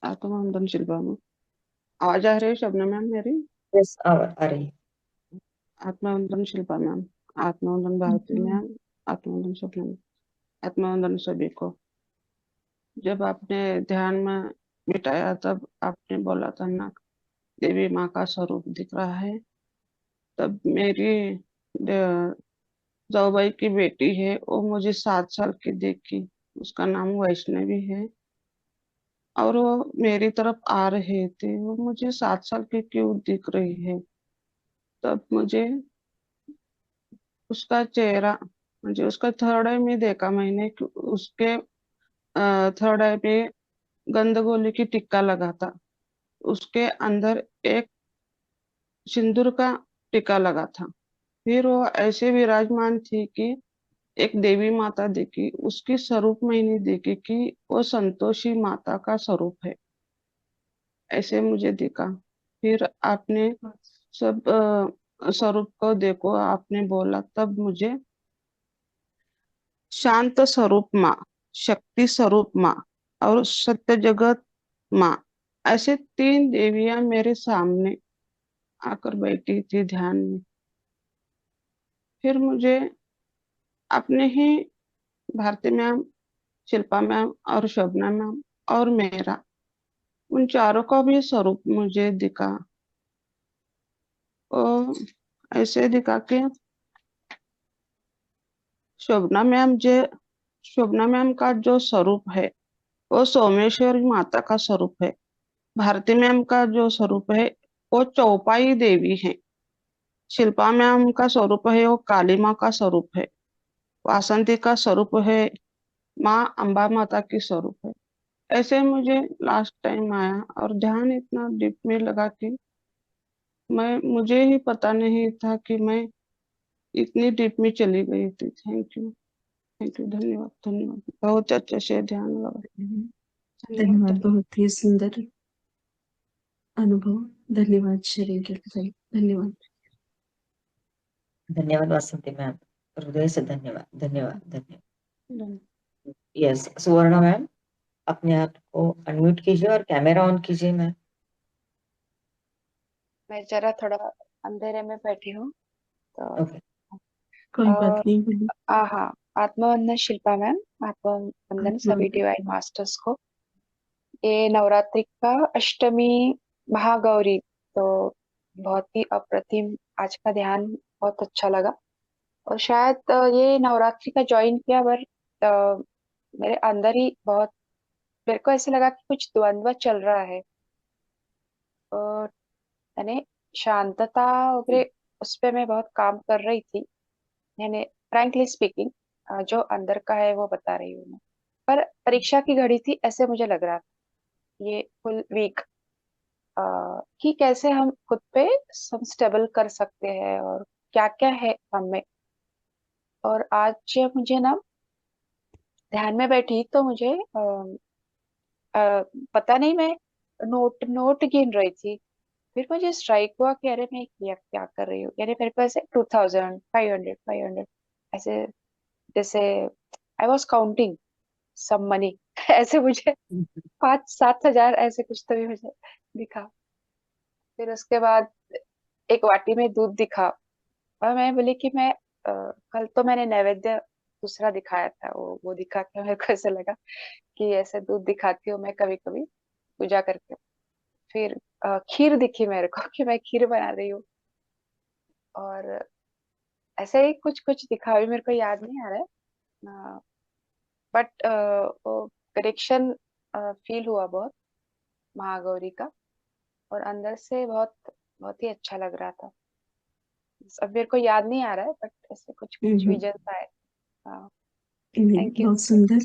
आत्मवंदन Shilpa ma'am. आवाज आ रही है शबनम मैम मेरी? यस, आ रही है। आत्मवंदन शिल्पा मैम। आत्मवंदन भारती हम्म। मैम। आत्मवंदन शबनम। आत्मवंदन सभी को। जब आपने ध्यान में बिठाया तब आपने बोला था ना, देवी माँ का स्वरूप दिख रहा है। तब मेरी जाऊबाई की बेटी है, वो मुझे 7 साल की देखी। उसका नाम वैष्णवी है। और वो मेरी तरफ आ रहे थे, वो मुझे 7 साल की क्यों दिख रही है। तब मुझे उसका चेहरा, मुझे उसका थर्ड आई में देखा मैंने कि उसके थर्ड आई पे गंधगोली की टिक्का लगा था। उसके अंदर एक सिंदूर का टिक्का लगा था। फिर वो ऐसे विराजमान थी कि एक देवी माता देखी, उसकी स्वरूप मैंने देखी कि वो संतोषी माता का स्वरूप है। ऐसे मुझे दिखा। फिर आपने सब स्वरूप को देखो आपने बोला, तब मुझे शांत स्वरूप माँ, शक्ति स्वरूप माँ और सत्य जगत माँ, ऐसे 3 देवियां मेरे सामने आकर बैठी थी ध्यान में। फिर मुझे अपने ही भारती मैम, शिल्पा मैम और शोभना मैम और मेरा, उन चारों का भी स्वरूप मुझे दिखा। और ऐसे दिखा कि शोभना मैम जो शोभना मैम का जो स्वरूप है वो सोमेश्वरी माता का स्वरूप है। भारती मैम का जो स्वरूप है वो चौपाई देवी है। शिल्पा मैम का स्वरूप है वो काली माँ का स्वरूप है। वासंती का स्वरूप है माँ अम्बा माता की स्वरूप है। ऐसे मुझे लास्ट टाइम आया और ध्यान इतना डीप में लगा कि मैं मुझे ही पता नहीं था कि मैं इतनी डीप में चली गई थी। Thank you. Thank you. धन्यवाद। धन्यवाद। बहुत अच्छे से ध्यान लगा। धन्यवाद। धन्यवाद, धन्यवाद। बहुत ही सुंदर अनुभव। धन्यवाद शरीर के लिए, धन्यवाद। धन्यवाद वासंती मैम, हृदय से धन्यवाद, धन्यवाद, धन्यवाद। धन्यवाद। यस, सुवर्णा मैम, अपने आप को अनम्यूट कीजिए और कैमरा ऑन कीजिए मैम। मैं जरा थोड़ा अंधेरे में बैठी हूँ तो ओके, कोई बात नहीं, बोलिए। हाँ, आत्मवंदन शिल्पा मैम। आत्मवंदन सभी आत्मवंदन। डिवाइन मास्टर्स को। ये नवरात्रि का अष्टमी महागौरी, तो बहुत ही अप्रतिम। आज का ध्यान बहुत अच्छा लगा। और शायद ये नवरात्रि का ज्वाइन किया, पर मेरे अंदर ही बहुत, मेरे को ऐसे लगा कि कुछ द्वंद्व चल रहा है। और यानी शांतता वगैरह, उस पे मैं बहुत काम कर रही थी। यानी फ्रैंकली स्पीकिंग, जो अंदर का है वो बता रही हूँ मैं। पर परीक्षा की घड़ी थी ऐसे मुझे लग रहा था, ये फुल वीक, कि कैसे हम खुद पे हम स्टेबल कर सकते हैं और क्या क्या है हम में। और आज मुझे ना ध्यान में बैठी तो मुझे पता नहीं, मैं नोट नोट गिन रही थी। फिर मुझे स्ट्राइक हुआ कि अरे मैं क्या क्या कर रही हूँ। यानी मेरे पास 2,000, 500 ऐसे, जैसे I was counting some money ऐसे मुझे 5-7 हजार ऐसे कुछ तो भी मुझे दिखा। फिर उसके बाद एक वाटी में दूध दिखा। और मैं बोली कि मैं कल तो मैंने नैवेद्य दूसरा दिखाया था, वो दिखा के मेरे को ऐसे लगा कि ऐसे दूध दिखाती हूँ मैं कभी कभी पूजा करके। फिर खीर दिखी मेरे को कि मैं खीर बना रही हूँ। और ऐसे ही कुछ कुछ दिखा, अभी मेरे को याद नहीं आ रहा है। बट वो करेक्शन फील हुआ बहुत महागौरी का। और अंदर से बहुत बहुत ही अच्छा लग रहा था। अब मेरे को याद नहीं आ रहा है, बट ऐसे कुछ कुछ हम्म, विजन आए। हाँ। नहीं, थैंक यू। बहुत सुंदर।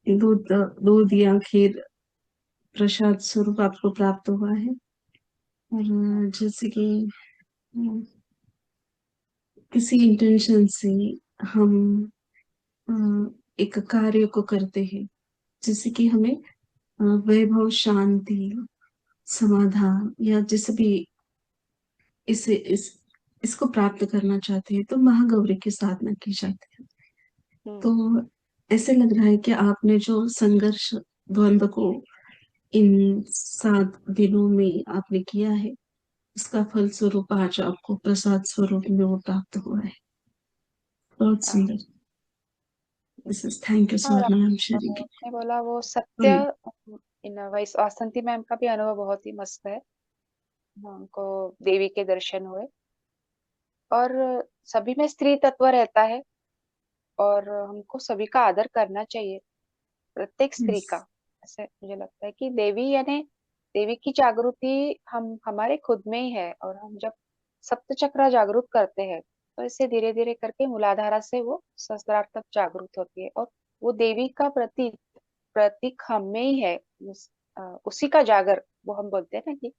दूध, दूध या खीर प्रसाद स्वरूप आपको प्राप्त हुआ है। और जैसे कि अ, किसी इंटेंशन से हम अ, एक कार्य को करते हैं, जैसे कि हमें वैभव, शांति, समाधान या जैसे भी इसे इसको प्राप्त करना चाहते हैं तो महागौरी की साधना की जाती है। हम्म। तो ऐसे लग रहा है कि आपने जो संघर्ष, द्वंद्व को इन 7 दिनों में आपने किया है, उसका फल स्वरूप आज आपको प्रसाद स्वरूप में वो प्राप्त हुआ है। बहुत हाँ सुंदर। थैंक यू और स्वर्ण मैम शेयरिंग के आपने बोला वो सत्य, लिए। इन वाइस वासंती मैम का भी अनुभव बहुत ही मस्त है। उनको देवी के दर्शन हुए, और सभी में स्त्री तत्व रहता है, और हमको सभी का आदर करना चाहिए, प्रत्येक स्त्री यस, का। ऐसे मुझे लगता है कि देवी यानी देवी की जागृति हम हमारे खुद में ही है, और हम जब सप्त चक्र जागरूक करते हैं तो इससे धीरे धीरे करके मूलाधारा से वो सहस्त्रार तक जागरूक होती है, और वो देवी का प्रतीक प्रतीक हम में ही है। उसी का जागर, वो हम बोलते हैं ना कि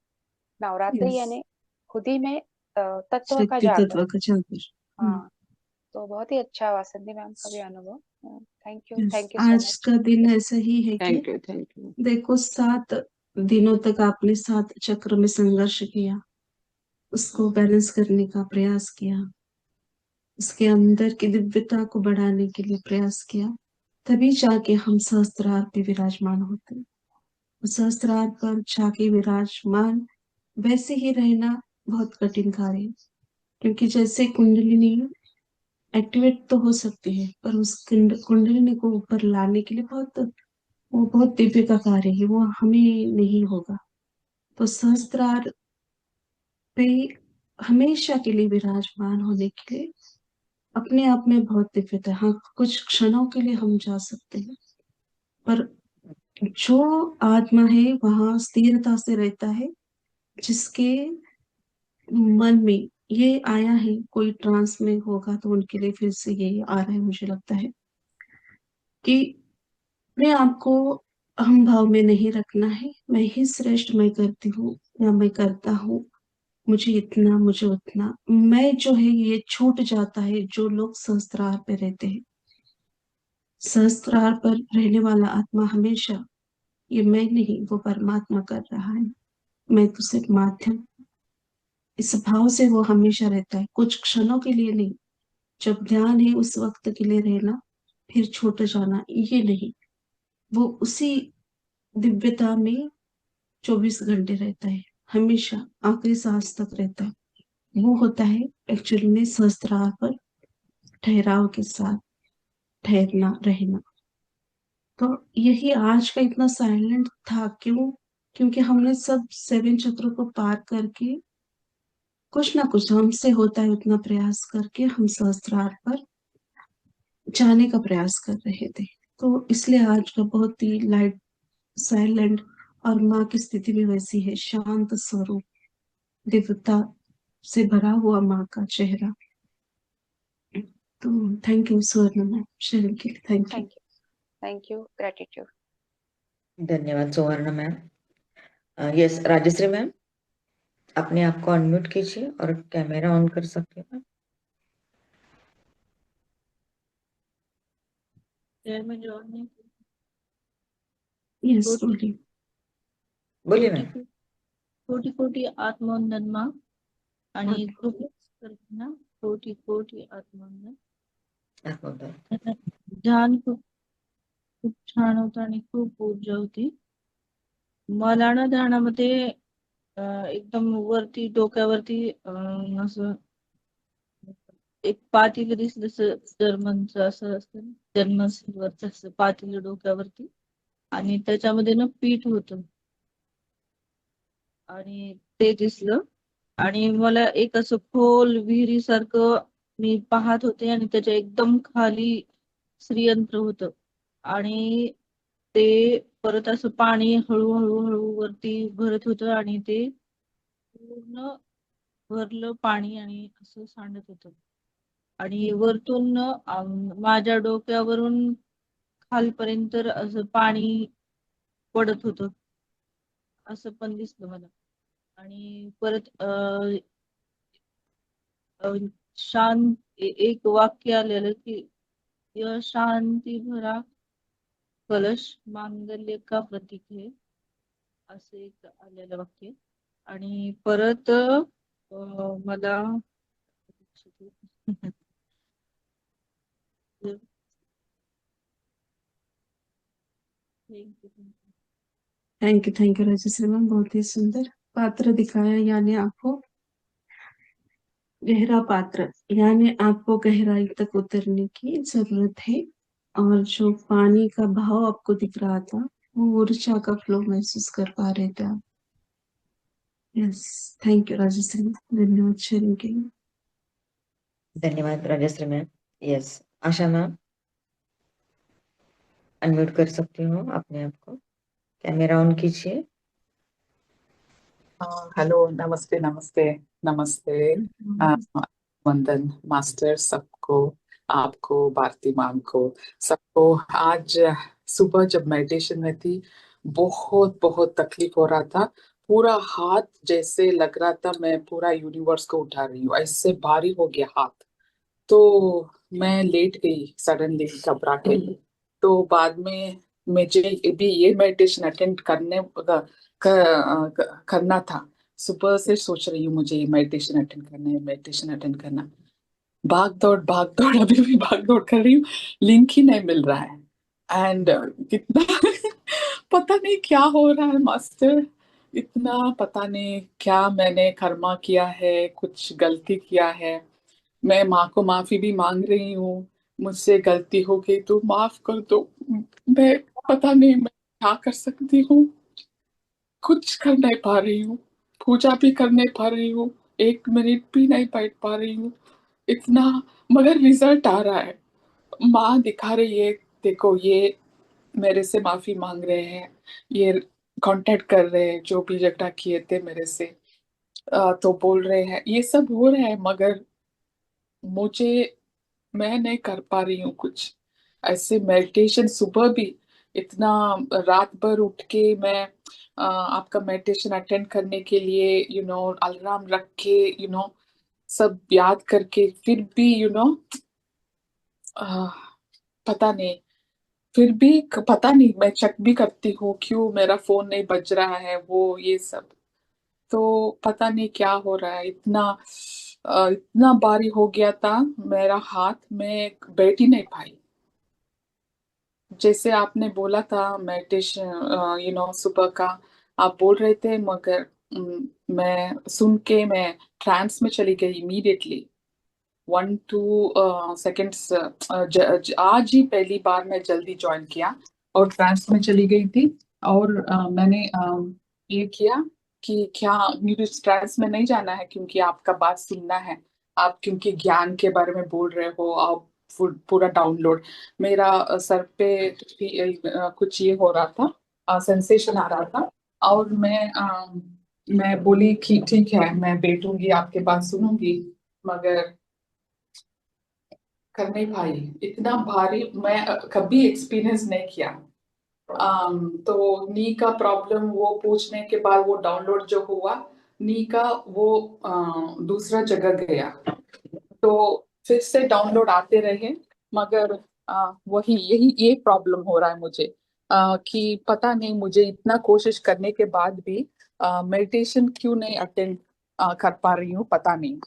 नवरात्रि यस, यानी खुद ही में तत्व का शक्ति जागर। तत्व का जागर। हाँ, तो बहुत ही अच्छा वासंती मैम का भी अनुभव। यस, थैंक यू सो आज मच। का दिन ऐसा ही है कि थैंक यू, थैंक यू। देखो 7 दिनों तक आपने 7 चक्र में संघर्ष किया, उसको बैलेंस करने का प्रयास किया, उसके अंदर की दिव्यता को बढ़ाने के लिए प्रयास किया, तभी जाके हम सहस्त्रार पे विराजमान होते हैं। सहस्त्रार पर जाके विराजमान वैसे ही रहना बहुत कठिन कार्य है, क्योंकि जैसे कुंडलिनी एक्टिवेट तो हो सकती है, पर उस कुंडलिनी को ऊपर लाने के लिए वो बहुत दिव्य का कार्य है, वो हमें नहीं होगा। तो सहस्त्रार पे हमेशा के लिए विराजमान होने के लिए अपने आप में बहुत दिव्यता है। हाँ, कुछ क्षणों के लिए हम जा सकते हैं, पर जो आत्मा है वहां स्थिरता से रहता है, जिसके मन में ये आया है, कोई ट्रांस में होगा तो उनके लिए फिर से ये आ रहा है, मुझे लगता है कि अपने आप को अहम भाव में नहीं रखना है, मैं ही श्रेष्ठ, मैं करती हूँ या मैं करता हूँ, मुझे इतना, मुझे उतना, मैं जो है ये छूट जाता है जो लोग सहस्त्रार पे रहते हैं। सहस्त्रार पर रहने वाला आत्मा हमेशा ये मैं नहीं, वो परमात्मा कर रहा है, मैं तो सिर्फ माध्यम, इस भाव से वो हमेशा रहता है, कुछ क्षणों के लिए नहीं। जब ध्यान है उस वक्त के लिए रहना, फिर छूट जाना, ये नहीं। वो उसी दिव्यता में 24 घंटे रहता है, हमेशा आखिरी सांस तक रहता है। वो होता है एक्चुअली में सहस्त्रार पर ठहराव के साथ ठहरना, रहना। तो यही आज का इतना साइलेंट था, क्यों? क्योंकि हमने सब 7 चक्रों को पार करके कुछ ना कुछ हमसे होता है उतना प्रयास करके हम सहस्त्रार पर जाने का प्रयास कर रहे थे। तो इसलिए आज का बहुत ही लाइट, साइलेंट, और माँ की स्थिति भी वैसी है, शांत स्वरूप, दिव्यता से भरा हुआ माँ का चेहरा। तो थैंक यू स्वर्ण मैम शेयरिंग के लिए, thank you. Thank you, gratitude. धन्यवाद सुवर्ण मैम। यस, राजश्री मैम, अपने आप को अनम्यूट कीजिए और कैमरा ऑन कर सकते हैं। में जोड़ने यस, कोटि बोलिए। बोलिए कोटि मैम। कोटि कोटि आत्मवंदनमा आणि ओके, ग्रुप करताना कोटि कोटि आत्मवंदन. आत्मोदय। ध्यान खूप खूप छान होतं आणि खूप ऊर्जा होती. मला ना ध्यानामध्ये एकदम वरती डोक्यावरती असं एक पातेलं दिसलं, जसं जर्मनचं असं असतं ना, जर्मन सिल्वरचं असं पातेलं डोक्यावरती, आणि त्याच्यामध्ये ना पीठ होतं आणि ते दिसलं. आणि मला एक असं खोल विहिरीसारखं मी पाहत होते, आणि त्याच्या एकदम खाली श्रीयंत्र होतं, आणि ते परत असं पाणी हळूहळू हळू वरती भरत होतं, आणि ते पूर्ण भरलं पाणी आणि असं सांडत होतं. आणि वरतून माझ्या डोक्यावरून खालपर्यंत असं पाणी पडत होतं, असं पण दिसलं मला. आणि परत शांत एक वाक्य आलेलं की यह शांती भरा कलश मांगल्य का प्रतीक है, असं एक आलेलं वाक्य. आणि परत मला थैंक यू राजश्री मैम, बहुत ही सुंदर पात्र दिखाया, यानी आपको गहरा पात्र, यानी आपको गहराई तक उतरने की जरूरत है। और जो पानी का भाव आपको दिख रहा था, वो ऊर्जा का फ्लो महसूस कर पा रहे थे आप। Yes, thank you Rajshree ma'am, धन्यवाद शेयरिंग के लिए। धन्यवाद Rajshree ma'am. Yes, Asha ma'am, unmute कर सकती हूँ अपने आप को, कैमरा ऑन कीजिए। हेलो, नमस्ते नमस्ते नमस्ते। वंदन मास्टर सबको, आपको, भारती मैम को, सबको। आज सुबह जब मेडिटेशन में थी, बहुत बहुत तकलीफ हो रहा था। पूरा हाथ जैसे लग रहा था मैं पूरा यूनिवर्स को उठा रही हूँ, ऐसे भारी हो गया हाथ। तो मैं लेट गई सडनली, घबरा के। तो बाद में मुझे भी ये मेडिटेशन अटेंड करना था। सुबह से सोच रही हूँ मुझे मेडिटेशन अटेंड करना है, मेडिटेशन अटेंड करना। भाग दौड़ अभी भी भाग दौड़ कर रही हूँ, लिंक ही नहीं मिल रहा है। एंड कितना पता नहीं क्या हो रहा है मास्टर, इतना पता नहीं क्या मैंने कर्मा किया है, कुछ गलती किया है। मैं माँ को माफी भी मांग रही हूँ, मुझसे गलती हो गई तो माफ कर दो। मैं पता नहीं मैं क्या कर सकती हूँ, कुछ कर नहीं पा रही हूँ, पूजा भी कर नहीं पा रही हूँ, 1 मिनट भी नहीं बैठ पा रही हूँ इतना। मगर रिजल्ट आ रहा है, माँ दिखा रही है, देखो ये मेरे से माफी मांग रहे हैं, ये कांटेक्ट कर रहे हैं जो भी झगड़ा किए थे मेरे से। तो बोल रहे हैं ये सब हो रहा है, मगर मुझे, मैं नहीं कर पा रही हूँ कुछ। ऐसे मेडिटेशन सुबह भी इतना, रात भर उठ के मैं आपका मेडिटेशन अटेंड करने के लिए अलार्म रख के सब याद करके, फिर भी पता नहीं, फिर भी पता नहीं, मैं चेक भी करती हूँ क्यों मेरा फोन नहीं बज रहा है, वो ये सब। तो पता नहीं क्या हो रहा है, इतना भारी हो गया था मेरा हाथ, में बैठ ही नहीं पाई। जैसे आपने बोला था मेडिटेशन, सुबह का आप बोल रहे थे, मगर मैं सुन के मैं ट्रांस में चली गई इमीडिएटली। 1-2 सेकेंड्स, आज ही पहली बार मैं जल्दी ज्वाइन किया और ट्रांस में चली गई थी। और मैंने ये किया कि क्या मुझे ट्रांस में नहीं जाना है, क्योंकि आपका बात सुनना है, आप क्योंकि ज्ञान के बारे में बोल रहे हो, आप पूरा डाउनलोड। मेरा सर पे भी, कुछ ये हो रहा था, सेंसेशन आ रहा था। और मैं बोली कि ठीक है, मैं बैठूंगी, आपके बात सुनूंगी, मगर कर नहीं पाई। इतना भारी मैं कभी एक्सपीरियंस नहीं किया। तो नी का प्रॉब्लम वो पूछने के बाद वो डाउनलोड जो हुआ, नी का वो दूसरा जगह गया, तो फिर से डाउनलोड आते रहे। मगर वही यही ये प्रॉब्लम हो रहा है मुझे, कि पता नहीं मुझे इतना कोशिश करने के बाद भी मेडिटेशन क्यों नहीं अटेंड कर पा रही हूँ, पता नहीं।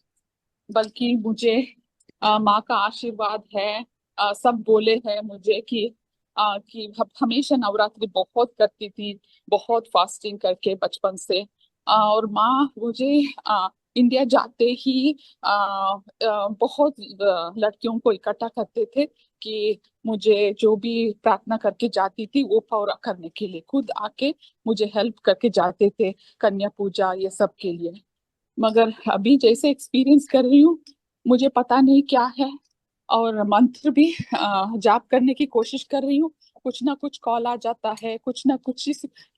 बल्कि मुझे माँ का आशीर्वाद है, सब बोले हैं मुझे कि हमेशा नवरात्रि बहुत करती थी, बहुत फास्टिंग करके बचपन से। और माँ मुझे इंडिया जाते ही बहुत लड़कियों को इकट्ठा करते थे कि मुझे जो भी प्रार्थना करके जाती थी वो पूरा करने के लिए, खुद आके मुझे हेल्प करके जाते थे, कन्या पूजा ये सब के लिए। मगर अभी जैसे एक्सपीरियंस कर रही हूँ, मुझे पता नहीं क्या है। और मंत्र भी जाप करने की कोशिश कर रही हूँ, कुछ ना कुछ कॉल आ जाता है, कुछ ना कुछ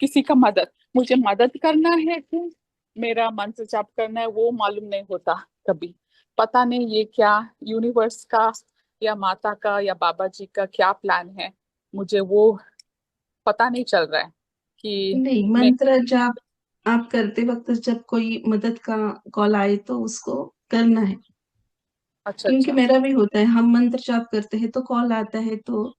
किसी का मदद, मुझे मदद करना है कि मेरा मंत्र जाप करना है, वो मालूम नहीं होता कभी। पता नहीं ये क्या यूनिवर्स का या माता का या बाबा जी का क्या प्लान है, मुझे वो पता नहीं चल रहा है कि नहीं, मैं। मंत्र जाप आप करते वक्त जब कोई मदद का कॉल आए तो उसको करना है, अच्छा क्योंकि अच्छा। मेरा भी होता है, हम मंत्र जाप करते हैं तो कॉल आता है, तो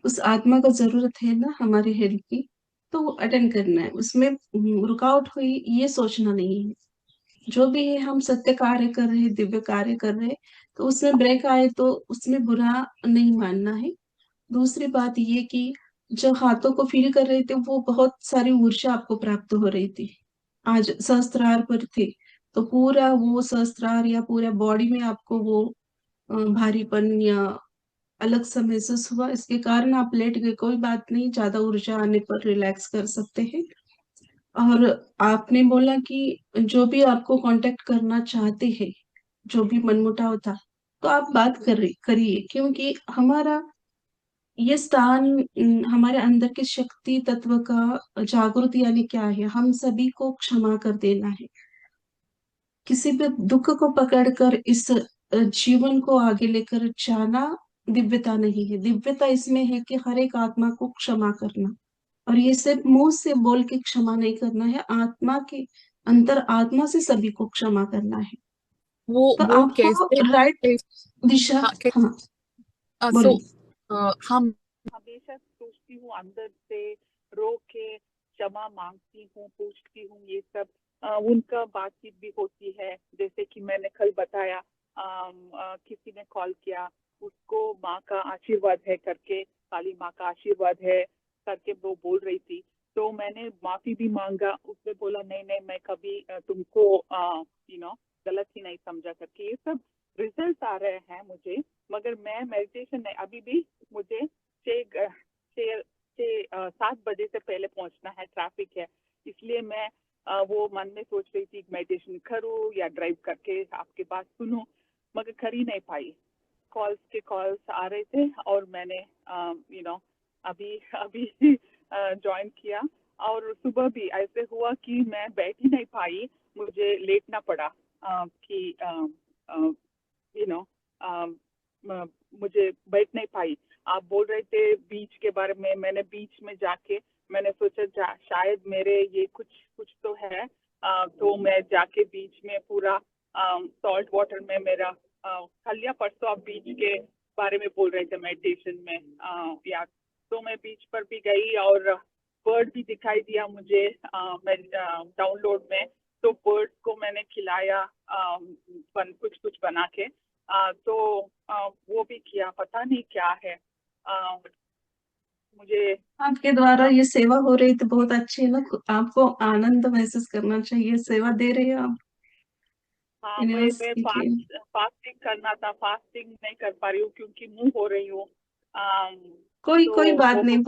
उस आत्मा को जरूरत है ना हमारी हेल्प की, तो वो अटेंड करना है, उसमें रुकावट हुई ये सोचना नहीं है। जो भी है हम सत्य कार्य कर रहे हैं, दिव्य कार्य कर रहे हैं, तो उसमें ब्रेक आए तो उसमें बुरा नहीं मानना है। दूसरी बात ये कि जो हाथों को फील कर रहे थे वो बहुत सारी ऊर्जा आपको प्राप्त हो रही थी। आज सहस्त्रार पर थे तो पूरा वो सहस्त्रार या पूरा बॉडी में आपको वो भारीपन या अलग सा महसूस हुआ, इसके कारण आप लेट गए। कोई बात नहीं, ज्यादा ऊर्जा आने पर रिलैक्स कर सकते हैं। और आपने बोला कि जो भी आपको कांटेक्ट करना चाहते हैं, जो भी मनमुटाव था, तो आप बात करिए, क्योंकि हमारा ये स्थान हमारे अंदर के शक्ति तत्व का जागृति यानी क्या है, हम सभी को क्षमा कर देना है। किसी भी दुख को पकड़कर इस जीवन को आगे लेकर जाना दिव्यता नहीं है। दिव्यता इसमें है कि हर एक आत्मा को क्षमा करना, और ये सिर्फ मुंह से बोल के क्षमा नहीं करना है, आत्मा के अंतर आत्मा से सभी को क्षमा करना है। तो वो आपको कैसे राइट कैसे- दिशा, हाँ, हाँ सो बोलिए। हम हमेशा सोचती हूँ अंदर से, रो के क्षमा मांगती हूँ, पूछती हूँ ये सब। उनका बातचीत भी होती है, जैसे कि मैंने कल बताया, किसी ने कॉल किया, उसको माँ का आशीर्वाद है करके, काली माँ का आशीर्वाद है करके वो बोल रही थी। तो मैंने माफी भी मांगा, उसने बोला नहीं नहीं मैं कभी तुमको गलत ही नहीं समझा करके। ये सब रिजल्ट आ रहे हैं मुझे, मगर मैं मेडिटेशन नहीं, अभी भी मुझे 7 बजे से पहले पहुंचना है, ट्रैफिक है, इसलिए मैं वो मन में सोच रही थी मेडिटेशन करूँ या ड्राइव करके आपके बात सुनूं, मगर कर ही नहीं पाई। कॉल्स आ रहे थे और मैंने अभी अभी ज्वाइन किया। और सुबह भी ऐसे हुआ कि मैं बैठ ही नहीं पाई, मुझे लेटना पड़ा कि मुझे बैठ नहीं पाई। आप बोल रहे थे बीच के बारे में, मैंने बीच में जाके मैंने सोचा शायद मेरे ये कुछ तो है। तो मैं जाके बीच में पूरा सॉल्ट वाटर में मेरा कल या परसों आप बीच के बारे में बोल रहे थे मेडिटेशन में, याद, तो मैं बीच पर भी गई और बर्ड भी दिखाई दिया मुझे डाउनलोड में। तो बर्ड को मैंने खिलाया कुछ कुछ बना के, तो वो भी किया। पता नहीं क्या है, मुझे आपके द्वारा ये सेवा हो रही तो बहुत अच्छी है ना, आपको आनंद महसूस करना चाहिए, सेवा दे रहे हैं आप हाँ, मैं यूनिवर्स के लिए। फास्टिंग करना था, फास्टिंग नहीं कर पा रही हूँ क्योंकि मुंह हो रही हूँ। कोई तो कोई बात वो नहीं,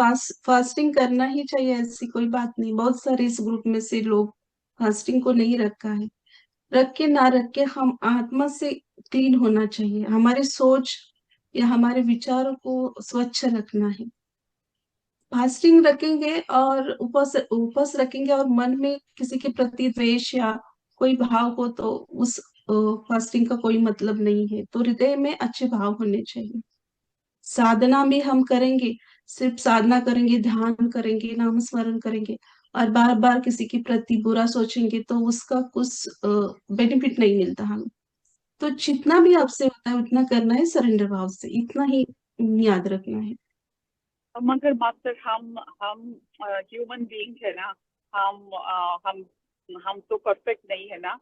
फास्टिंग करना ही चाहिए, ऐसी कोई बात नहीं। बहुत सारे इस ग्रुप में से लोग फास्टिंग को नहीं रखा है। रख के ना रख के हम आत्मा से क्लीन होना चाहिए, हमारे सोच या हमारे विचारों को स्वच्छ रखना है। फास्टिंग रखेंगे और उपवास रखेंगे और मन में किसी के प्रति द्वेष या कोई भाव हो तो उस फास्टिंग का कोई मतलब नहीं है। तो हृदय में अच्छे भाव होने चाहिए। साधना भी हम करेंगे, सिर्फ साधना करेंगे, ध्यान करेंगे, नाम स्मरण करेंगे और बार बार किसी के प्रति बुरा सोचेंगे तो उसका कुछ बेनिफिट नहीं मिलता हमें। तो जितना भी आपसे होता है उतना करना है तो भाव से, इतना ही याद रखना है। मगर मास्टर हम ह्यूमन बीइंग है ना, हम हम तो परफेक्ट नहीं है ना।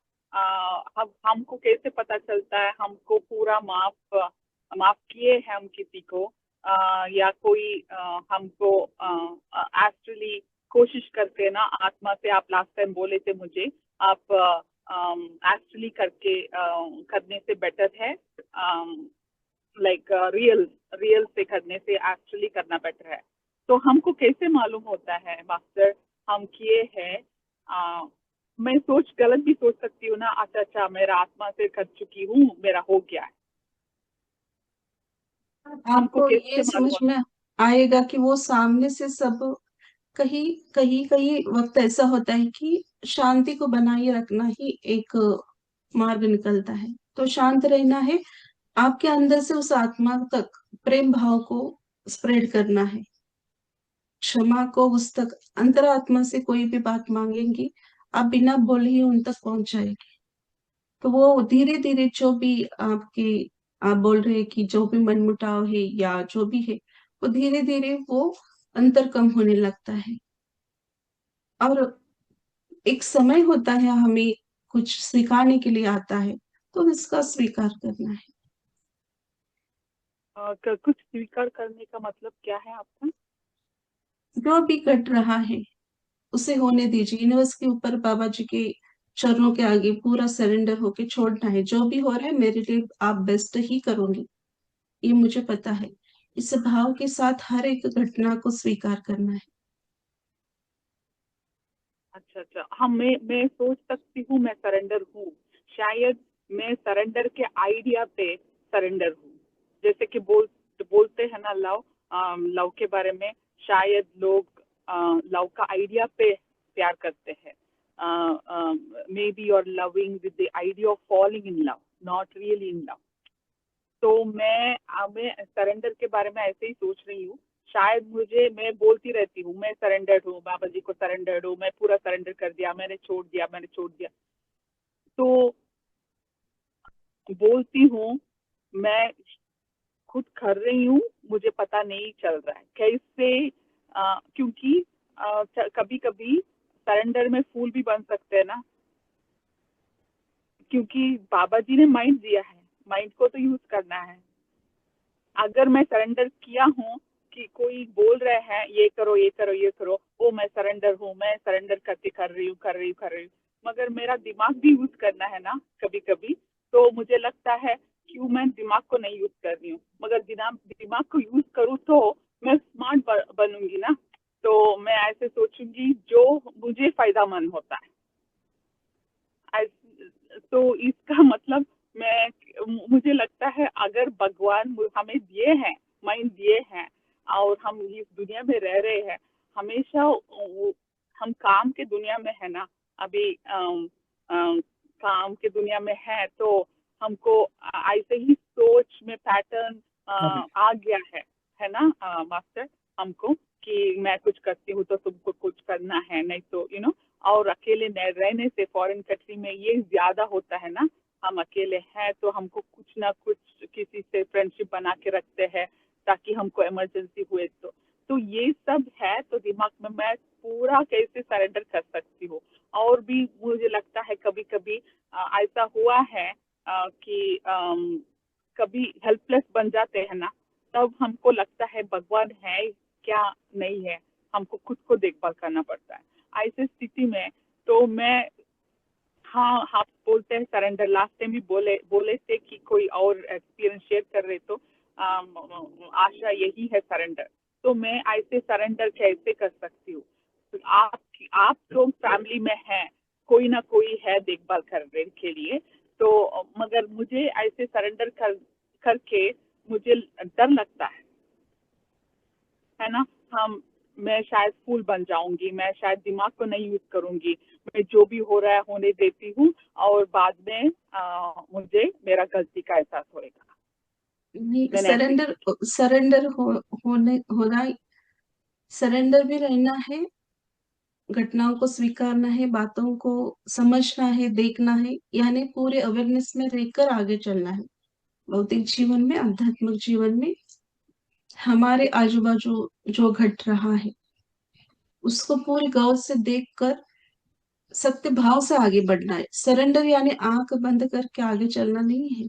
हम हमको कैसे पता चलता है हमको पूरा माफ किए हैं हम किसी को, या कोई हमको एक्चुअली कोशिश करके ना आत्मा से, आप लास्ट टाइम बोले थे मुझे, आप एक्चुअली करके करने से बेटर है, लाइक रियल से करने से एक्चुअली करना बेटर है। तो हमको कैसे मालूम होता है मास्टर हम किए हैं? मैं गलत भी सोच सकती हूँ ना, अच्छा मेरा आत्मा से कर चुकी हूँ, मेरा हो गया है। हमको आपको कैसे ये मालूम समझ होता में आएगा कि वो सामने से सब, कहीं कहीं कहीं वक्त ऐसा होता है कि शांति को बनाए रखना ही एक मार्ग निकलता है। तो शांत रहना है, आपके अंदर से उस आत्मा तक प्रेम भाव को स्प्रेड करना है, क्षमा को उस तक, अंतरात्मा से कोई भी बात मांगेंगी आप बिना बोले ही उन तक पहुंच जाएगी। तो वो धीरे धीरे जो भी आपके, आप बोल रहे हैं कि जो भी मनमुटाव है या जो भी है, वो धीरे धीरे वो अंतर कम होने लगता है। और एक समय होता है हमें कुछ सिखाने के लिए आता है, तो इसका स्वीकार करना है। कुछ स्वीकार करने का मतलब क्या है आपका? जो भी घट रहा है उसे होने दीजिए। यूनिवर्स के ऊपर बाबा जी के चरणों के आगे पूरा सरेंडर होके छोड़ना है। जो भी हो रहा है मेरे लिए आप बेस्ट ही करोगे, ये मुझे पता है। इस भाव के साथ हर एक घटना को स्वीकार करना है। अच्छा अच्छा, हाँ मैं सोच सकती हूँ मैं सरेंडर हूँ। शायद मैं सरेंडर के आइडिया पे सरेंडर हूँ। जैसे कि बोलते हैं ना लव, लव के बारे में। शायद लोग लव का आइडिया पे प्यार करते हैं। Maybe you are loving with the idea of falling in love, not really in love. तो मैं सरेंडर के बारे में ऐसे ही सोच रही हूँ। शायद मैं बोलती रहती हूँ मैं सरेंडर्ड हूँ, बाबा जी को सरेंडर्ड हूँ, मैं पूरा सरेंडर कर दिया, मैंने छोड़ दिया, मैंने छोड़ दिया। तो बोलती हूँ मैं खुद कर रही हूँ, मुझे पता नहीं चल रहा है कैसे। क्योंकि कभी कभी सरेंडर में फूल भी बन सकते हैं ना, क्योंकि बाबा जी ने माइंड दिया है, माइंड को तो यूज करना है। अगर मैं सरेंडर किया हूँ कि कोई बोल रहे हैं ये करो ये करो ये करो, ओ मैं सरेंडर हूँ, मैं सरेंडर करके कर रही हूँ, मगर मेरा दिमाग भी यूज करना है ना कभी कभी। तो मुझे लगता है क्यों मैं दिमाग को नहीं यूज कर रही हूँ, मगर दिमाग को यूज करूँ तो मैं स्मार्ट बनूंगी ना। तो मैं ऐसे सोचूंगी जो मुझे फायदामंद होता है। तो इसका मतलब मुझे लगता है अगर भगवान हमें दिए हैं, माइंड दिए हैं, और हम इस दुनिया में रह रहे हैं, हमेशा हम काम के दुनिया में है ना अभी, काम के दुनिया में है तो हमको ऐसे ही सोच में पैटर्न आ गया है ना मास्टर हमको, कि मैं कुछ करती हूँ तो तुमको कुछ करना है, नहीं तो और अकेले रहने से फॉरेन कंट्री में ये ज्यादा होता है ना। हम अकेले हैं तो हमको कुछ ना कुछ किसी से फ्रेंडशिप बना के रखते हैं ताकि हमको इमरजेंसी हुए तो ये सब है। तो दिमाग में मैं पूरा कैसे सरेंडर कर सकती हूँ। और भी मुझे लगता है कभी कभी ऐसा हुआ है कि कभी हेल्पलेस बन जाते हैं ना, तब हमको लगता है भगवान है क्या नहीं है, हमको खुद को देखभाल करना पड़ता है ऐसे स्थिति में। तो मैं, हाँ आप बोलते हैं सरेंडर, लास्ट टाइम भी बोले थे कि कोई और एक्सपीरियंस शेयर कर रहे तो आशा यही है सरेंडर। तो मैं ऐसे सरेंडर कैसे कर सकती हूँ। तो आप लोग फैमिली में हैं, कोई ना कोई है देखभाल करने के लिए, तो मगर मुझे ऐसे सरेंडर करके मुझे डर लगता है ना। मैं शायद फूल बन जाऊंगी, मैं शायद दिमाग को नहीं यूज करूंगी, मैं जो भी हो रहा है होने देती हूँ, और बाद में मुझे मेरा गलती का एहसास होएगा। सरेंडर होना, सरेंडर भी रहना है, घटनाओं को स्वीकारना है, बातों को समझना है, देखना है, यानी पूरे अवेयरनेस में रहकर आगे चलना है। भौतिक जीवन में, आध्यात्मिक जीवन में हमारे आजू बाजू जो घट रहा है उसको पूरी गौर से देखकर सत्य भाव से आगे बढ़ना है। सरेंडर यानी आंख बंद करके आगे चलना नहीं है,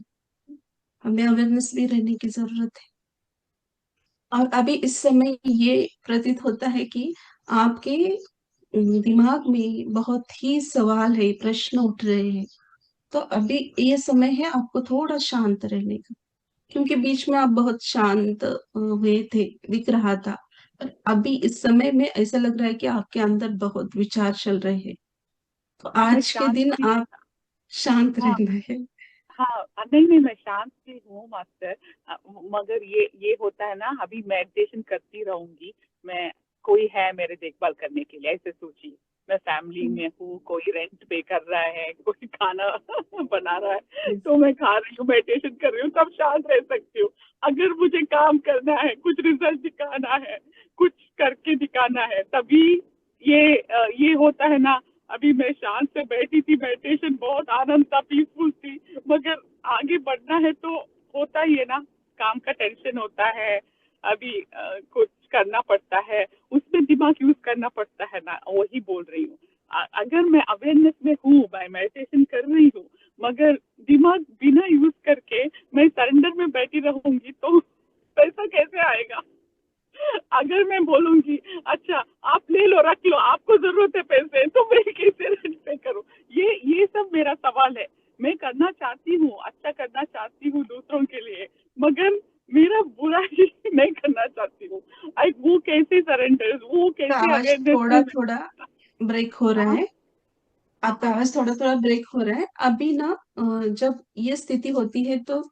हमें अवेयरनेस भी रहने की जरूरत है। और अभी इस समय ये प्रतीत होता है कि आपके दिमाग में बहुत ही सवाल है, प्रश्न उठ रहे हैं। तो अभी ये समय है आपको थोड़ा शांत रहने का, क्योंकि बीच में आप बहुत शांत हुए थे, दिख रहा था। पर अभी इस समय में ऐसा लग रहा है कि आपके अंदर बहुत विचार चल रहे हैं। तो मैं आज के शांत दिन भी, आप शांत हाँ रहना है। हाँ, नहीं मैं शांत भी हूँ मास्टर। मगर ये होता है ना, अभी मेडिटेशन करती रहूंगी मैं, कोई है मेरे देखभाल करने के लिए, ऐसे सोचिए। मैं फैमिली में हूँ, कोई रेंट पे कर रहा है, कोई खाना बना रहा है, तो मैं खा रही हूँ, मेडिटेशन कर रही हूँ, तब शांत रह सकती हूँ। अगर मुझे काम करना है, कुछ रिजल्ट दिखाना है, कुछ करके दिखाना है, तभी ये होता है ना। अभी मैं शांत से बैठी थी, मेडिटेशन बहुत आनंद था, पीसफुल थी, मगर आगे बढ़ना है तो होता ही है ना, काम का टेंशन होता है, अभी कुछ करना पड़ता है, उसमें दिमाग यूज करना पड़ता है ना, वही बोल रही हूँ। अगर मैं अवेयरनेस में हूँ, मैं मेडिटेशन कर रही हूँ, मगर दिमाग बिना यूज करके मैं सरेंडर में बैठी रहूंगी तो पैसा कैसे आएगा। अगर मैं बोलूंगी अच्छा आप ले लो रख लो, आपको जरूरत है पैसे, तो मैं कैसे रेंट पे करूँ? ये सब मेरा सवाल है। मैं करना चाहती हूँ, अच्छा करना चाहती हूँ दूसरों के लिए, मगर मेरा बुरा ही नहीं करना चाहती हूँ। वो कैसे सरेंडर, वो आपका कैसे आवाज अवेयरनेस थोड़ा थोड़ा ब्रेक हो रहा है। आपका आवाज थोड़ा थोड़ा ब्रेक हो रहा है अभी ना। जब ये स्थिति होती है तो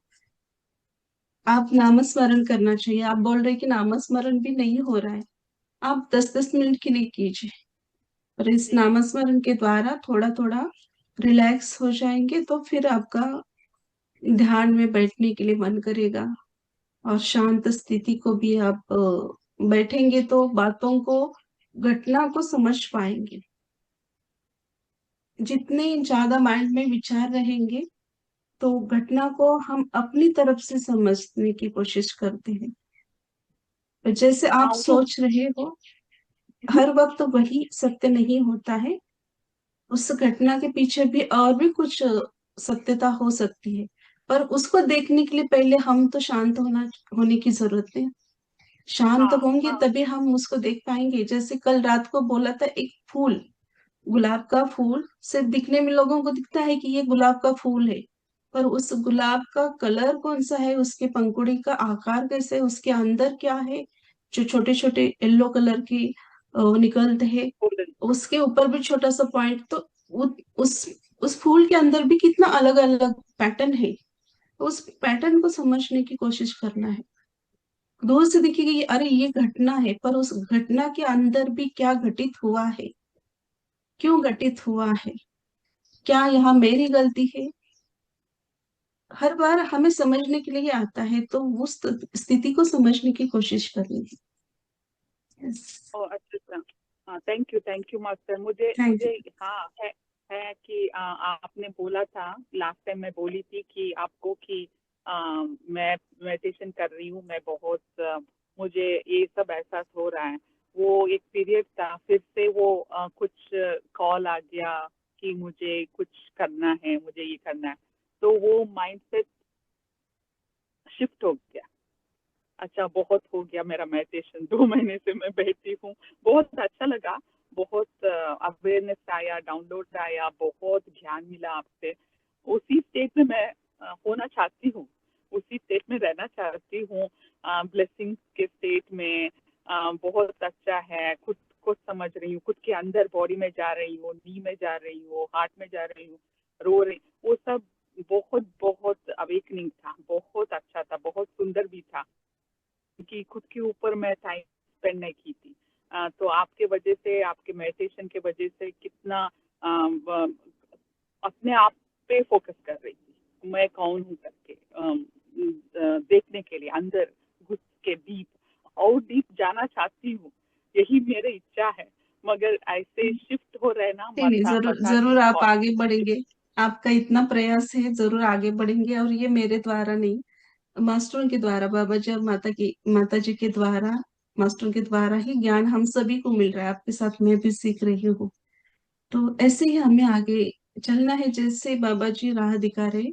आप नामस्मरण करना चाहिए। आप बोल रहे कि नामस्मरण भी नहीं हो रहा है, आप 10-10 मिनट के लिए कीजिए, और इस जी नामस्मरण के द्वारा थोड़ा थोड़ा रिलैक्स हो जाएंगे तो फिर आपका ध्यान में बैठने के लिए मन करेगा, और शांत स्थिति को भी आप बैठेंगे तो बातों को, घटना को समझ पाएंगे। जितने ज्यादा माइंड में विचार रहेंगे तो घटना को हम अपनी तरफ से समझने की कोशिश करते हैं। और जैसे आप हाँ तो सोच रहे हो, हर वक्त वही सत्य नहीं होता है, उस घटना के पीछे भी और भी कुछ सत्यता हो सकती है। पर उसको देखने के लिए पहले हम तो शांत होने की जरूरत है। शांत हाँ होंगे हाँ तभी हम उसको देख पाएंगे। जैसे कल रात को बोला था, एक फूल, गुलाब का फूल सिर्फ दिखने में लोगों को दिखता है कि ये गुलाब का फूल है, पर उस गुलाब का कलर कौन सा है, उसके पंखुड़ी का आकार कैसे है, उसके अंदर क्या है, जो छोटे छोटे येलो कलर की निकलते हैं, golden, उसके ऊपर भी छोटा सा पॉइंट। तो उ, उस उस फूल के अंदर भी कितना अलग अलग पैटर्न है, तो उस पैटर्न को समझने की कोशिश करना है। दूर से दिखेगी कि अरे ये घटना है, पर उस घटना के अंदर भी क्या घटित हुआ है, क्यों घटित हुआ है, क्या यहाँ मेरी गलती है। हर बार हमें समझने के लिए आता है तो उस स्थिति को समझने की कोशिश करनी है। Yes. अच्छा अच्छा। हाँ थैंक यू मास्टर। मुझे थैंक मुझे यू। हाँ है कि आपने बोला था लास्ट टाइम, मैं बोली थी कि आपको कि मैं मेडिटेशन कर रही हूँ, मैं बहुत मुझे ये सब एहसास हो रहा है। वो एक पीरियड था, फिर से वो कुछ कॉल आ गया कि मुझे कुछ करना है, मुझे ये करना है, तो वो माइंडसेट शिफ्ट हो गया। अच्छा बहुत हो गया मेरा मेडिटेशन, 2 महीने से मैं बैठी हूँ, बहुत अच्छा लगा, बहुत अवेयरनेस आया, डाउनलोड आया, बहुत ज्ञान मिला आपसे। उसी स्टेट में मैं होना चाहती हूँ, उसी स्टेट में रहना चाहती हूँ, ब्लेसिंग के स्टेट में। बहुत अच्छा है, खुद को समझ रही हूँ, खुद के अंदर बॉडी में जा रही हूँ, नी में जा रही हूँ, हार्ट में जा रही हूँ, रो रही, वो सब बहुत बहुत अवेकनिंग था, बहुत अच्छा था, बहुत सुंदर भी था, कि खुद के ऊपर मैं टाइम स्पेंड नहीं की थी। तो आपके वजह से, आपके मेडिटेशन के वजह से कितना अपने आप पे फोकस कर रही थी, मैं कौन हूँ करके देखने के लिए, अंदर घुस के डीप और डीप जाना चाहती हूँ, यही मेरी इच्छा है। मगर ऐसे शिफ्ट हो रहे ना, नहीं नहीं, जरूर पता नहीं जरूर आप कौन। आगे बढ़ेंगे। आपका इतना प्रयास है, जरूर आगे बढ़ेंगे। और ये मेरे द्वारा नहीं, मास्टरों के द्वारा, बाबा जी और माता जी के द्वारा, मास्टरों के द्वारा ही ज्ञान हम सभी को मिल रहा है। आपके साथ मैं भी सीख रही हूँ। तो ऐसे ही हमें आगे चलना है, जैसे बाबा जी राह दिखा रहे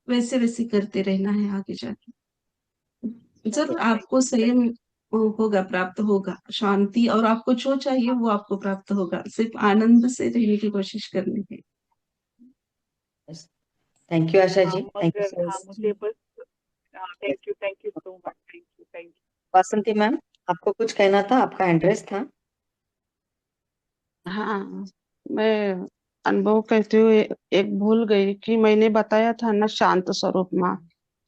वैसे वैसे करते रहना है आगे जाके। जरूर चलो आपको थैंक संयम होगा, प्राप्त होगा, शांति, और आपको जो चाहिए वो आपको प्राप्त होगा। सिर्फ आनंद से रहने की कोशिश करनी है। Thank you Asha ji, thank you मगर सो हाँ मच। मुझे बस thank you so much, thank you. Vasanti ma'am, आपको कुछ कहना था, आपका एड्रेस था। हाँ, मैं अनुभव कहते हुए एक भूल गई कि मैंने बताया था ना, शांत स्वरूप माँ,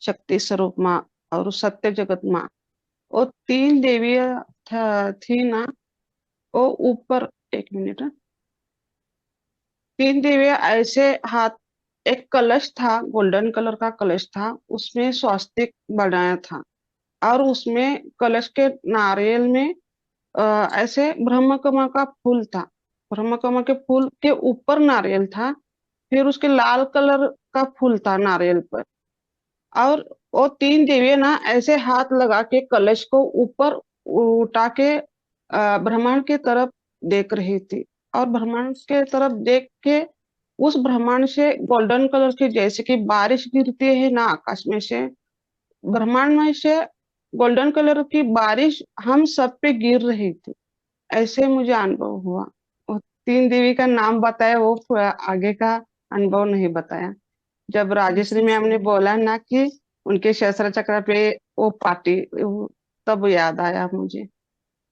शक्ति स्वरूप माँ और सत्य जगत माँ, वो तीन देवियां थी ना, वो ऊपर, एक मिनट, तीन देवियां ऐसे हाथ, एक कलश था, गोल्डन कलर का कलश था, उसमें स्वास्तिक बनाया था, और उसमें कलश के नारियल में ऐसे ब्रह्मकमल का फूल था, ब्रह्मकमल के फूल के ऊपर नारियल था, फिर उसके लाल कलर का फूल था नारियल पर, और वो तीन देवियां ना ऐसे हाथ लगा के कलश को ऊपर उठा के ब्रह्मांड की तरफ देख रही थी, और ब्रह्मांड के तरफ देख के उस ब्रह्मांड से गोल्डन कलर की, जैसे कि बारिश गिरती है ना आकाश में से, ब्रह्मांड में से गोल्डन कलर की बारिश हम सब पे गिर रही थी, ऐसे मुझे अनुभव हुआ। और 3 देवी का नाम बताया, वो आगे का अनुभव नहीं बताया। जब राजश्री जी मैम ने सर। बोला ना कि उनके शस्त्र चक्र पे वो पार्टी, तब याद आया मुझे,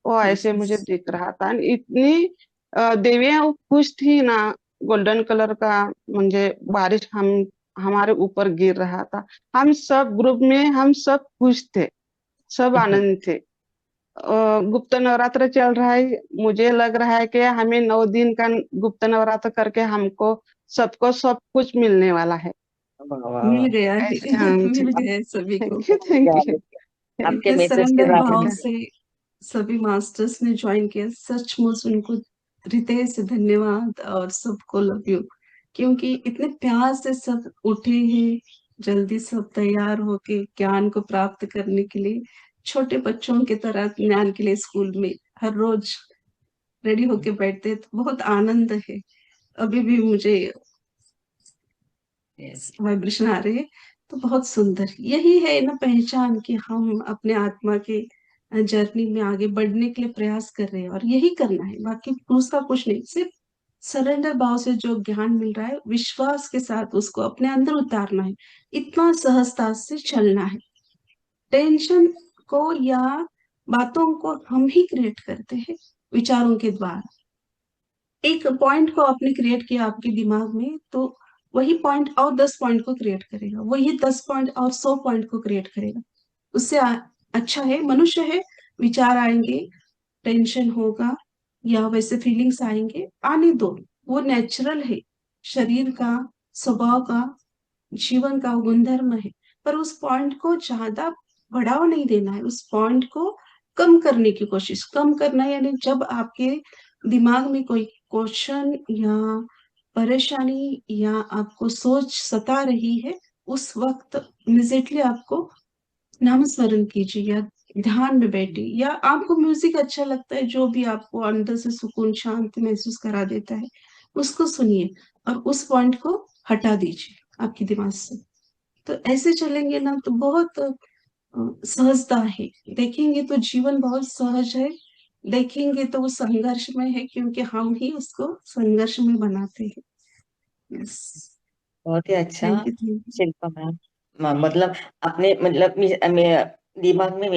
वो ऐसे मुझे यस दिख रहा था। इतनी देवियां वो खुश थी ना, गोल्डन कलर का मुझे बारिश हम हमारे ऊपर गिर रहा था। हम सब ग्रुप में हम सब खुश थे, सब आनंद थे। गुप्त नवरात्र चल रहा है, मुझे लग रहा है कि हमें 9 दिन का गुप्त नवरात्र करके हमको सबको सब कुछ मिलने वाला है। वाह वाह मिल वाह। गया है। ऐसे हाँ जी। मिल गया है सभी को। Thank you, thank you. आपके इतने मैसेज के सरेंडर थैंक यू भाव साथ से सभी मास्टर्स ने ज्वाइन किया, सचमुच उनको हृदय से धन्यवाद और सबको लव यू। क्योंकि इतने प्यार से सब उठे हैं, जल्दी सब तैयार होके ज्ञान को प्राप्त करने के लिए, छोटे बच्चों की तरह ज्ञान के लिए स्कूल में हर रोज रेडी होके बैठते हैं, तो बहुत आनंद है। अभी भी मुझे यस वाइब्रेशन आ रहे हैं। तो बहुत सुंदर, यही है ना पहचान कि हम अपने आत्मा के जर्नी में आगे बढ़ने के लिए प्रयास कर रहे हैं, और यही करना है, बाकी दूसरा कुछ नहीं। सिर्फ सरेंडर भाव से जो ज्ञान मिल रहा है, विश्वास के साथ उसको अपने अंदर उतारना है, इतना सहजता से चलना है। टेंशन को या बातों को हम ही क्रिएट करते हैं विचारों के द्वारा। एक पॉइंट को आपने क्रिएट किया आपके दिमाग में, तो वही पॉइंट और 10 पॉइंट को क्रिएट करेगा, वही 10 पॉइंट और 100 पॉइंट को क्रिएट करेगा। उससे अच्छा है, मनुष्य है, विचार आएंगे, टेंशन होगा या वैसे फीलिंग्स आएंगे, आने दो, वो नेचुरल है, शरीर का, स्वभाव का, जीवन का गुणधर्म है। पर उस पॉइंट को ज्यादा बढ़ावा नहीं देना है, उस पॉइंट को कम करने की कोशिश, कम करना यानी जब आपके दिमाग में कोई क्वेश्चन या परेशानी या आपको सोच सता रही है, उस वक्त इमिजिएटली आपको नाम स्मरण कीजिए या ध्यान में बैठिए, या आपको म्यूजिक अच्छा लगता है जो भी आपको अंदर से सुकून शांति महसूस करा देता है, उसको सुनिए और उस पॉइंट को हटा दीजिए आपके दिमाग से। तो ऐसे चलेंगे ना तो बहुत सहजता है, देखेंगे तो जीवन बहुत सहज है, देखेंगे तो वो संघर्ष में है, क्योंकि हम ही उसको संघर्ष में बनाते हैं। यस। बहुत ही अच्छा thank you, thank you. Shilpa ma'am. मतलब आपने मतलब दिमाग में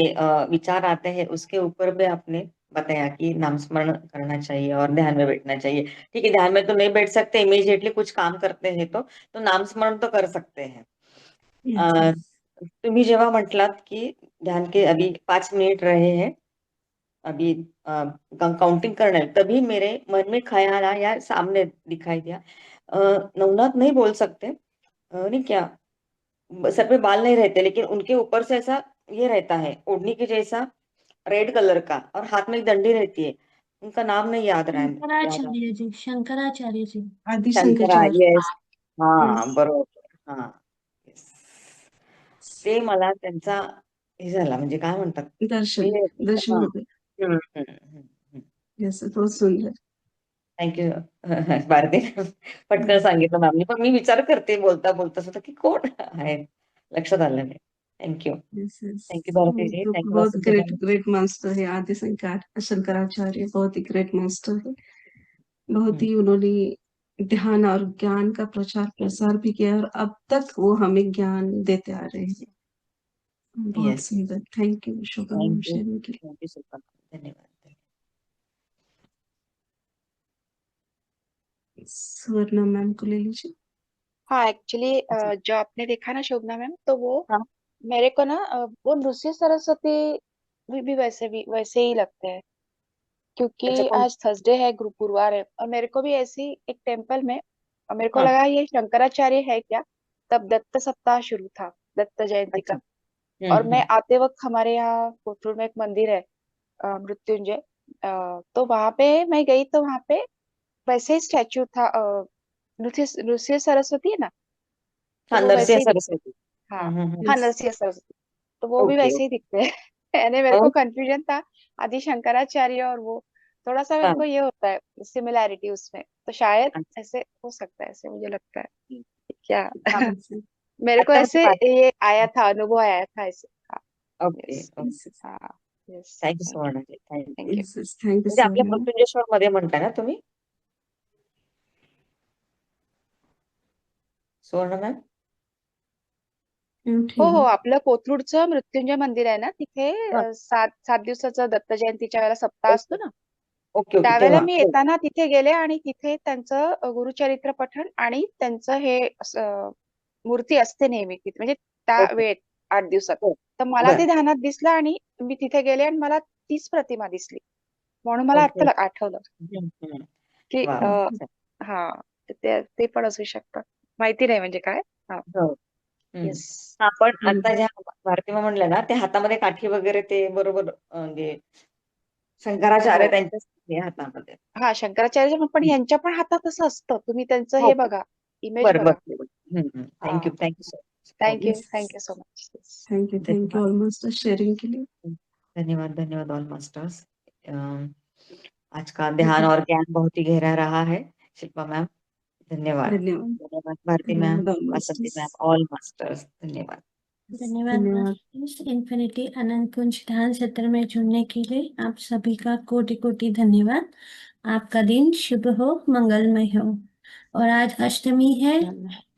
विचार आते हैं, उसके ऊपर भी आपने बताया कि नाम स्मरण करना चाहिए और ध्यान में बैठना चाहिए। ठीक है, ध्यान में तो नहीं बैठ सकते, इमीडिएटली कुछ काम करते हैं तो नाम स्मरण तो कर सकते हैं। यस अ, यस। तुम्ही जेव्हा म्हटलात की ध्यान के अभी 5 मिनट रहे हैं, अभी काउंटिंग करना है, तभी मेरे मन में ख्याल आया या सामने दिखाई दिया, नवनाथ नहीं बोल सकते, नहीं क्या, सर पे बाल नहीं रहते लेकिन उनके ऊपर से ऐसा ये रहता है ओढ़नी के जैसा, रेड कलर का, और हाथ में एक डंडी रहती है, उनका नाम नहीं याद रहा है, याद आ शंकराचार्य जी, शंकराचार्य जी। आदि शंकरा, शंकराचार्य। येस, हा यस। बरोबर, हा yes. ते मला त्यांचा हे झाला, म्हणजे काय म्हणतात ते, दर्शन, हा दर्शन हो गए। यस, बहुत सुंदर। थँक्यू भारती, पटकन सांगितलं मॅमनी, पण मी विचार करते बोलता बोलता सुद्धा की कोण आहे, लक्षात आलं नाही। Thank you, yes yes. Thank you Bharati ji, तो थँक्यू बहुत Vasant great ma'am. Great master है आदि शंकराचार्य, बहुत ही ग्रेट मास्टर है। बहुत ही उन्होंने ध्यान और ज्ञान का प्रचार प्रसार भी किया, और अब तक वो हमें ज्ञान देते आ रहे हैं। बहुत यस, सुंदर, thank you Shobha ma'am thank you, sharing के थँक्यू सुपर, धन्यवाद। लिए। सुवर्णा मैम को ले लीजिए। हाँ, एक्चुअली जो आपने देखा ना शोभना मैम, तो वो हाँ, मेरे को ना वो नृत्य सरस्वती भी वैसे ही लगते हैं। अच्छा क्योंकि कौन, आज थर्सडे है, गुरुवार है, और मेरे को भी ऐसे ही एक टेम्पल में, और मेरे को हाँ, लगा ये शंकराचार्य है क्या। तब दत्त सप्ताह शुरू था, दत्त जयंती अच्छा, का। और मैं हम्म, आते वक्त हमारे यहाँ कोथरूड में एक मंदिर है, मृत्युंजय। तो वहां पे मैं गई, तो वहां पे वैसे ही स्टैचू था। नृत्य नृत्य सरस्वती है ना, तो हाँ वो वैसे नरसिंह ही दिखते हैं। सरस्वती, हाँ, हाँ, यस। नरसिंह सरस्वती, तो वो भी ओके, वैसे ही दिखते हैं। यानी मेरे ओ, को कंफ्यूजन था, आदि शंकराचार्य और वो, थोड़ा सा मेरे हाँ, को ये होता है सिमिलैरिटी उसमें, तो शायद ऐसे हो सकता है, ऐसे मुझे लगता है क्या। हाँ, यस मेरे को आता ऐसे बात, ये आया था, अनुभव आया था ऐसे। हाँ, ओके येस ओके. Yes, हा yes thank you thank you Suvarnaji. Thank you. Thank you yes, yes. Thank you म्हणजे so आपल्या much. मृत्युंजय मध्ये म्हणताय ना तुम्ही सुवर्ण मॅम? Mute हो हो here. आपलं कोथरूडचं मृत्युंजय मंदिर आहे ना तिथे हा. 7 दिवसाचं दत्त जयंतीच्या वेळेला सप्ताह असतो ना ओके ओके त्यावेळेला तेव्हा मी येताना तिथे गेले आणि तिथे त्यांचं गुरुचरित्र पठण आणि त्यांचं हे मूर्ती असते नेहमी तिथे म्हणजे त्या ओके. वेळेत 8 दिवसात हो. तर मला बर ते ध्यानात दिसलं आणि मी तिथे गेले आणि मला तीच प्रतिमा दिसली म्हणून मला ओके. आता आठवलं हम्म, हम्म. की वा हा ते पण असू शकतं माहिती नाही म्हणजे काय हा हो. हम्म. येस हा पण हम्म. आता ज्या भारती मॅम म्हणल्या ना ते हातामध्ये काठी वगैरे ते बरोबर म्हणजे शंकराचार्य हो त्यांच्याच हे हातामध्ये. हा शंकराचार्य पण ह्यांच्या पण हातात असं असतं तुम्ही त्यांचं हो हे बघा इमेज बरं बघा बरं. हा thank you so much. Thank you Yes. Thank you so much Thank you. Thank you धन्यवाद almost for sharing के लिए. धन्यवाद ऑल मास्टर्स. आज का ध्यान और ज्ञान बहुत ही गहरा रहा है. शिल्पा मैम धन्यवाद. धन्यवाद. धन्यवाद भारती मैम, धन्यवाद वासंती almost. Ma'am, all masters. धन्यवाद. धन्यवाद धन्यवाद. मास्टर्स। इन्फिनिटी अनंत कुंज ध्यान सत्र में जुड़ने के लिए आप सभी का कोटि कोटि धन्यवाद। आपका दिन शुभ हो, मंगलमय हो। और आज अष्टमी है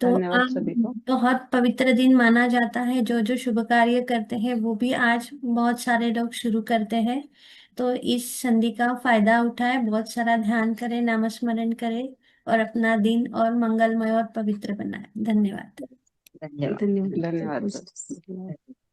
तो धन्यवाद आज सभी को। बहुत पवित्र दिन माना जाता है। जो जो शुभ कार्य करते हैं वो भी आज बहुत सारे लोग शुरू करते हैं। तो इस संधि का फायदा उठाए, बहुत सारा ध्यान करें, नामस्मरण करें और अपना दिन और मंगलमय और पवित्र बनाए। धन्यवाद। धन्यवाद. धन्यवाद. धन्यवाद। Almost.